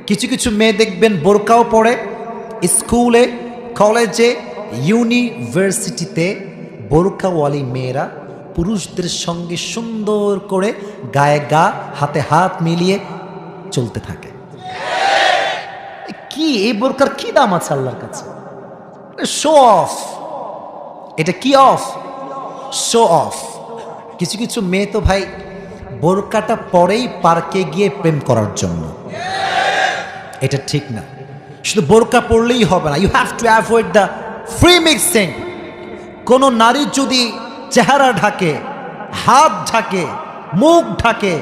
কিছু কিছু মেয়ে দেখবেন বোরকাও পরে, স্কুলে, কলেজে, ইউনিভার্সিটিতে বোরকাওয়ালি মেয়েরা পুরুষদের সঙ্গে সুন্দর করে গায়ে গা, হাতে হাত মিলিয়ে চলতে থাকে। কি এই বোরকার কি দাম আছে আল্লাহর কাছে? Show off. এটা কি অফ? Show off. কিছু কিছু মেয়ে তো ভাই বোরকাটা পরেই পার্কে গিয়ে প্রেম করার জন্য। এটা ঠিক না। শুধু বোরকা পরলেই হবে না, you have to avoid the free mixing. কোনো নারী যদি চেহারা ঢাকে, হাত ঢাকে, মুখ ঢাকে,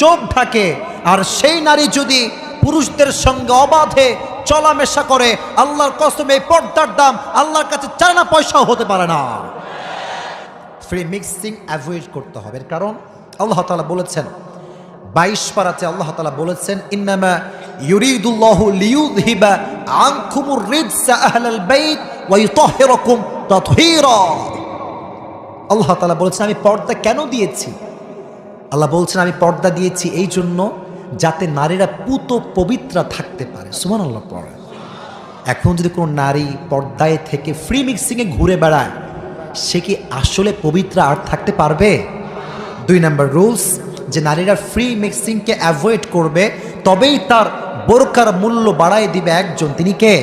চোখ ঢাকে, আর সেই নারী যদি পুরুষদের সঙ্গে অবাধে চলামেশা করে, আল্লাহর কসম এই পর্দার দাম আল্লাহর কাছে চানা পয়সাও হতে পারে না। ফ্রি মিক্সিং অ্যাভয়েড করতে হবে। কারণ আল্লাহ তাআলা বলেছেন 22 পারাতে আল্লাহ তাআলা বলেছেন, ইন্নামা ইউরিদুল্লাহু লিইউযহিবা আনকুমুর রিজসা আহলাল বাইত ওয়া ইউতাহহিরাকুম তাতহীরা। আল্লাহ তাআলা বলেছেন আমি পর্দা কেন দিয়েছি? আল্লাহ বলছেন আমি পর্দা দিয়েছি এই জন্য যাতে নারীরা পুত পবিত্রা থাকতে পারে। সুবহানাল্লাহ পড়ে। এখন যদি কোনো নারী পর্দায় থেকে ফ্রি মিক্সিংয়ে ঘুরে বেড়ায়, সে কি আসলে পবিত্র আর থাকতে পারবে? 2 নম্বর রুলস, যে নারীরা ফ্রি মিক্সিংকে অ্যাভয়েড করবে, তবেই তার বোরকার মূল্য বাড়ায় দিবে একজন, তিনি কে?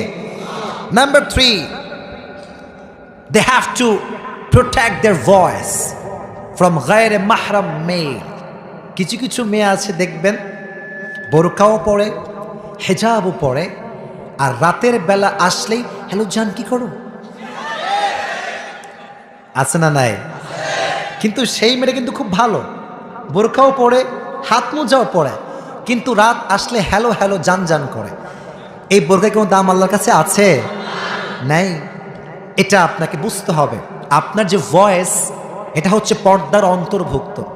Number 3, they have to protect their voice from গায়রে মাহরাম মেল। কিছু কিছু মেয়ে আছে দেখবেন বোরকাও পরে, হেজাবও পরে, আর রাতের বেলা আসলেই হ্যালো জান কি করো, আছে না নাই? কিন্তু সেই মেয়েটা কিন্তু খুব ভালো, বোরকাও পরে, হাত মোজাও পরে, কিন্তু রাত আসলে হ্যালো হ্যালো জান জান করে। এই বোরকার কোনো দাম আল্লাহর কাছে আছে? নাই। এটা আপনাকে বুঝতে হবে। আপনার যে ভয়েস, এটা হচ্ছে পর্দার অন্তর্ভুক্ত।